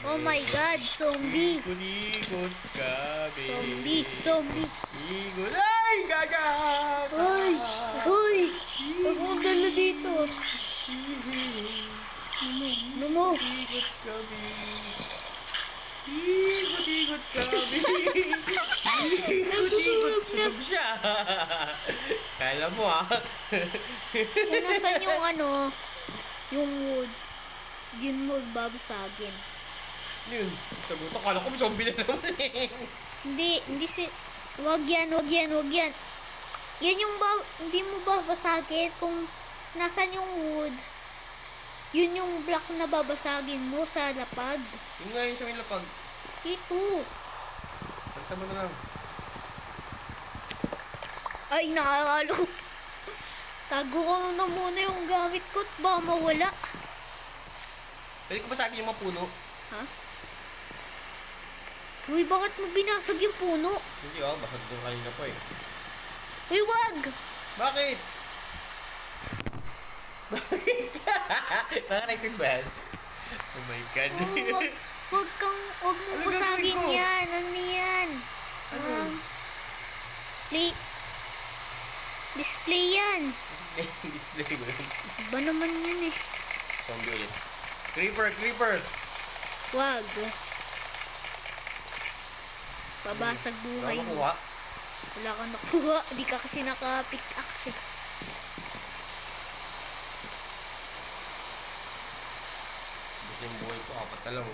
Oh my God, zombie. Ikot-ikot kami. Zombie. Ikot. Ay, gaga! Uy, huwag mong dala dito. Numo. Ikot kami. Ikot-ikot kami. Ikot-ikot. Sunog siya. Kala mo Kung nasan yung yung wood, yun mo babasagin. Yun, sagot ako. Kala ko may zombie na naman eh. Hindi wag yan. Yan yung hindi mo babasagin kung nasan yung wood. Yun yung block na babasagin mo sa lapag. Yun nga yun sa may lapag. Ito. Pagta mo na lang. Ay, nakakalo. Tago ko na muna yung gamit ko at baka mawala. Pwede ko ba sa akin yung mga puno? Ha? Uy, bakit mo binasag yung puno? Hindi basag doon kanina po eh. Uy, wag! Bakit? Bakit? Nakarating ba yan? Oh my God. Wag mo Ano basagin gagawin ko? yan. Ano yan? Ano? Display yan. Display mo yun. Ba naman yun eh. Zombie ulit. Creeper! Wag. Pabasag buhay Wala mo. makuha. Wala kang nakuha. Di ka kasi naka-pickaxe eh. Kasi yung buhay ko, apat na lang.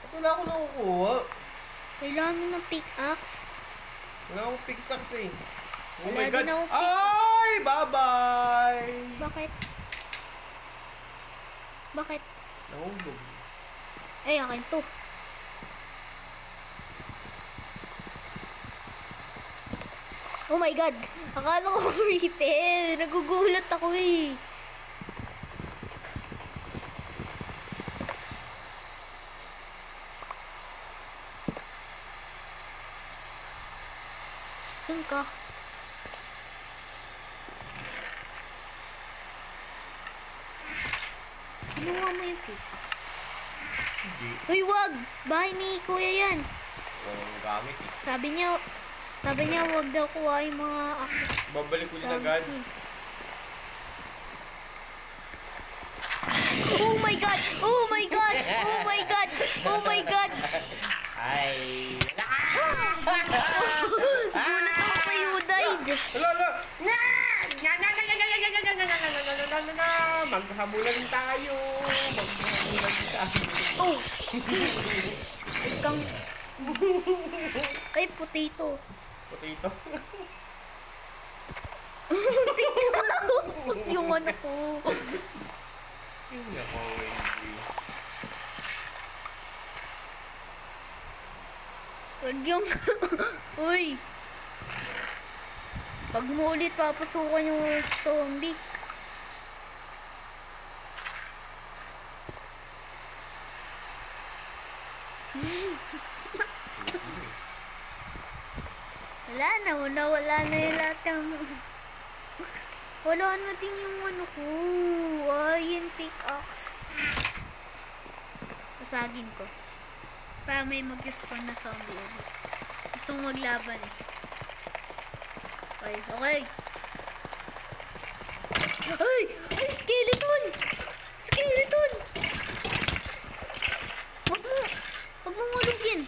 Ba't wala akong nakukuha? Kailangan mo ng pickaxe. Wala akong pickaxe eh. Oh Wala my God! din akong Ay! Bye-bye! Bakit? Bakit? Nahulog. Ay, akin to. Oh my God! Akala ko creeper. Nagugulat ako eh. Saan ka? Kinuha mo yung pickaxe. Hindi. Uy, wag! Bahay ni Kuya yan. Walang gamit eh. Sabi niya wag daw kuha yung mga Babalik ko din agad. Oh my God! Oh my God! Oh my God! Oh my God! Ay! Gulat ako kay you died. Hala! Maghabulan tayo! Oh! Kang... Ay, potato. Potato. Tapos yung ano ko. Yun ako, Wendy. Wag yung... Uy! Pag mo ulit papasukan yung zombie. Wala na yung lahat ng... Wala na din yung ano ko. Ay, yung pickaxe. Pasagin ko. Para may mag-spawn na zombie ulit. Gusto kong maglaban eh. Okay. Ay! Ay, skeleton! Skeleton! Huwag mong ulugin.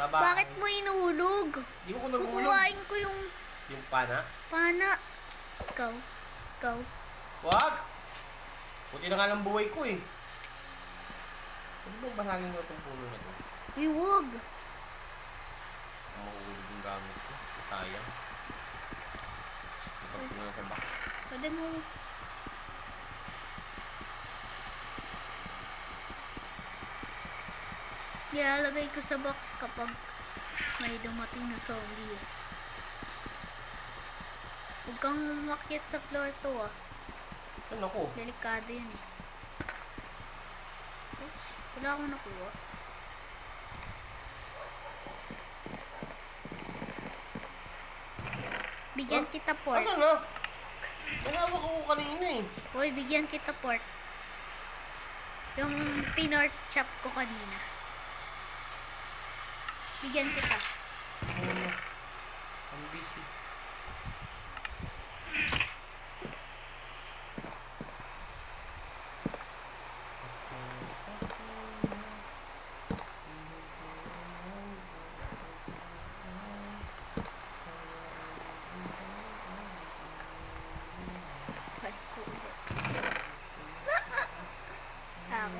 Baba. Bakit mo inuulog? Di ko nagulog. Kukuhain ko yung Yung pana? pana. Ikaw. Wag! Puti na nga lang buhay ko eh. Pwede ba basagin ko itong puno na ito? Uy, huwag. Mahuhulog yung gamit ko. Sayang. Ipag ko na sa box. Pwede mo. Ilalagay ko sa box kapag may dumating na zombie. Huwag kang umakyat sa floor to ah. Saan ako? Delikado yun eh. Oops, wala akong nakuha. Bigyan kita pork. Asan na? Nahawak ako kanina eh. Hoy, bigyan kita pork. Yung pinort chop ko kanina. Bigyan kita. Ano? Ang busy. Balik ko ulit. Ako.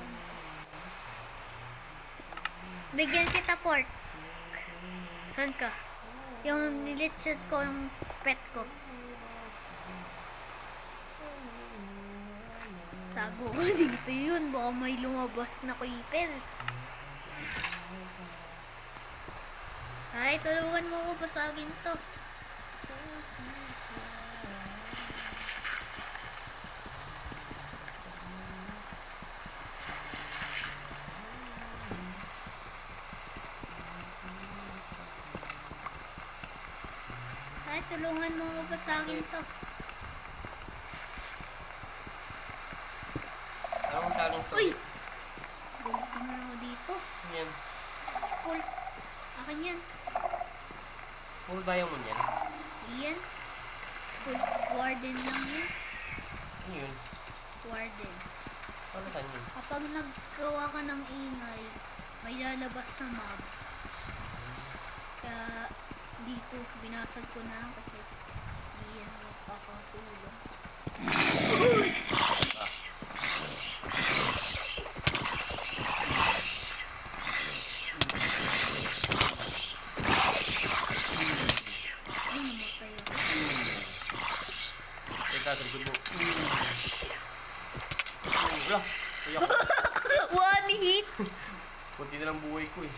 Bigyan kita pork. Saan ka? Yung nilitsit ko, yung pet ko. Tago ko dito yun. Baka may lumabas na creeper. Ay, tulungan mo ako basagin to. Ay, tulungan mo ako basagin to. Ano ang talong to? Uy! Gulat naman ako dito. Yan. School. Akin yan. Puro diamond yan. Iyan. School. Warden lang yun. Ano yun? Warden. Paano saan yun? Kapag naggawa ka ng ingay, may lalabas na mob. Kaya dito, binasag ko na kasi di yan makakatulong. Ay, namatay ako. Teka, sa likod mo. Wala. Kaya ko. One hit! Kunti na lang buhay ko eh.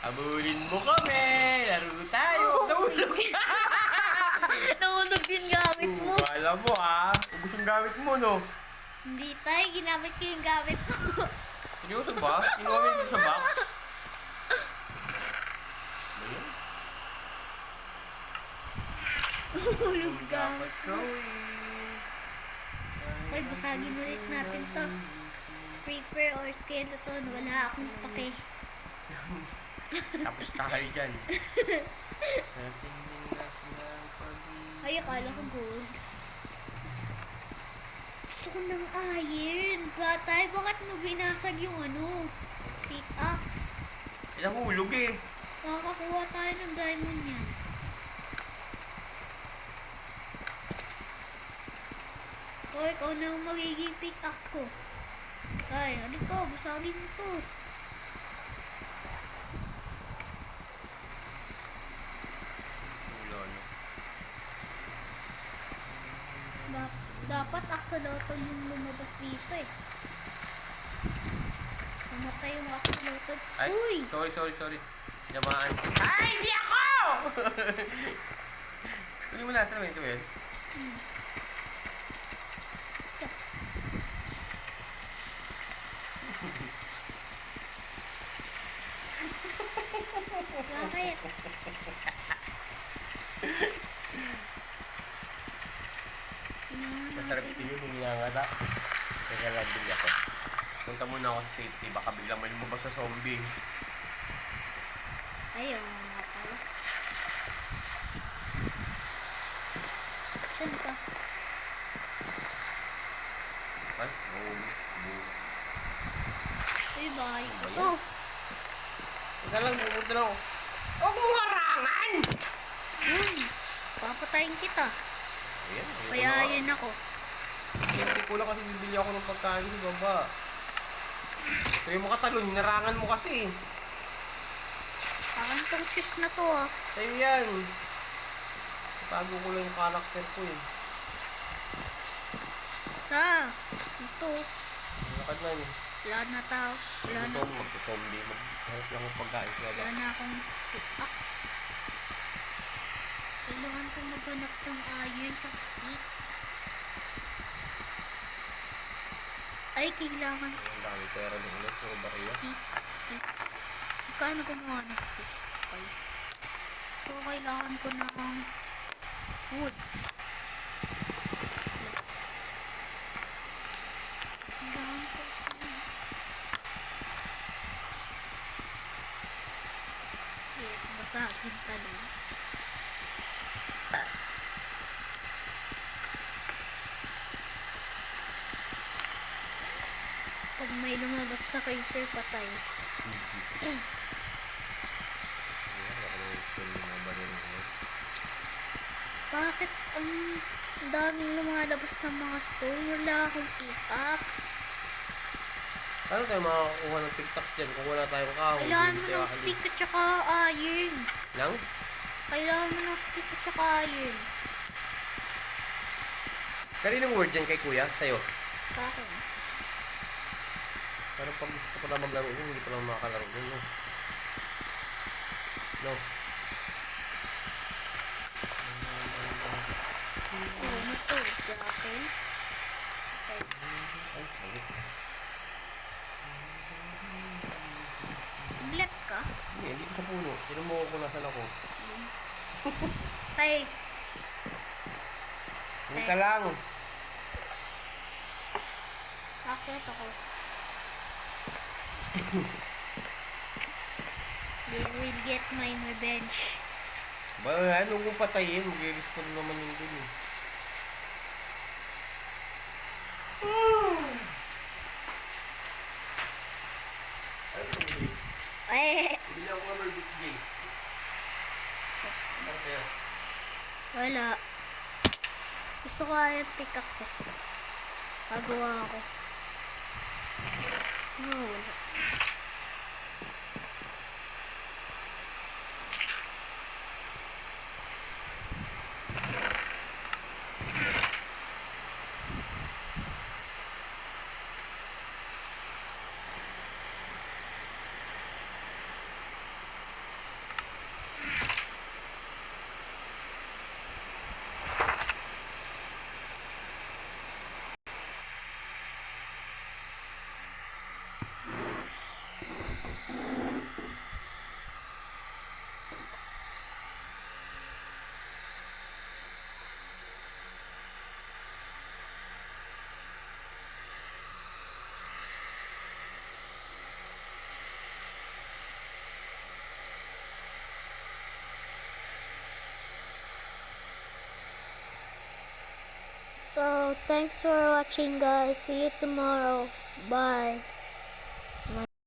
Abulin mo kami! Laro tayo! Nahulog! Nahulog yung gamit mo. Alam mo ha? Ubus yung gamit mo no? Hindi tayo, ginamit ko yung gamit mo. Seryoso ba? Kinuha mo yun sa box? Ano yun? Nahulog gamit mo. Gawin. Hoy, basagin ulit natin to. Creeper or skeleton, wala akong pake. Tapos tayo dyan. Sa tingin na silang pag-ibig. Ay, akala ko gold. Gusto ko ng iron. Batay, bakit mo binasag yung ano? Pickaxe. Nahulog eh. Makakakuha tayo ng diamond yan. Hoy, ikaw na ang magiging pickaxe ko. Ay, halika, basagin mo to. Ulo, ano? Dapat axolotl yung lumabas dito eh. Namatay yung axolotl. Ay, Uy! sorry. Tinamaan. Ay, hindi ako! Tuloy mo na, saan naman ito yan? Bakit? Masarap ito yun, humingangata. Teka lang, bili ako. Punta muna ako sa safety, baka biglang may lumabas sa zombie. Ayaw nga pala. Saan ka? Ay, Uy, bahay ko Ano to. Teka lang, pupunta lang ako. Huwag mong harangan! Uy, papatayin kita. Ayan, Payayin ako. Siyempre ko lang kasi bibili ako ng pagkain sa baba. Kaya mo katalon, hinarangan mo kasi. Akin tong cheese na to ah. Sa'yo yan. Tago ko lang yung karakter ko eh. Ito. Lakad na yun. Wala na tao. Wala na. Magsa-zombie. Maghanap lang ng pagkain sa Wala baba. na akong pickaxe. Kailangan kong maghanap ng iron at stick. Ay, kailangan Ang dami pera din ulit. Puro ba iya? stick. Magkano gumawa ng stick? Okay. So, kailangan ko ng wood. babasagin talaga. Pag may lumabas na creeper, patay. Bakit ang daming lumalabas ng mga stone? Wala akong pickaxe. Paano tayo makakuha ng pickaxe dyan kung wala tayong kahoy? Kailangan mo Hindi ng tayo stick at saka iron. Lang? Kailangan mo ng stick at saka iron. Kaninong word dyan kay kuya? Sa'yo? Bakit? Parang pag gusto ko na maglaro yun, hindi pa lang makakalaro yun, no? No? Oo, ano to? Gravel? Okay. Ay, ayos. Black ka? Hindi ko sa puno. Tinan mo kung nasan ako. Tay. Hindi ka lang. Bakit ako? You will get my revenge. Ba, ano kung patayin? Mag-respawn naman yun dun eh. Ano ito mo Eh, Hindi ako ka Bits Day. Ano kaya? wala. Gusto ko yung pickaxe eh. Pagawa ako. Oh, wala. So, thanks for watching guys. See you tomorrow. Bye.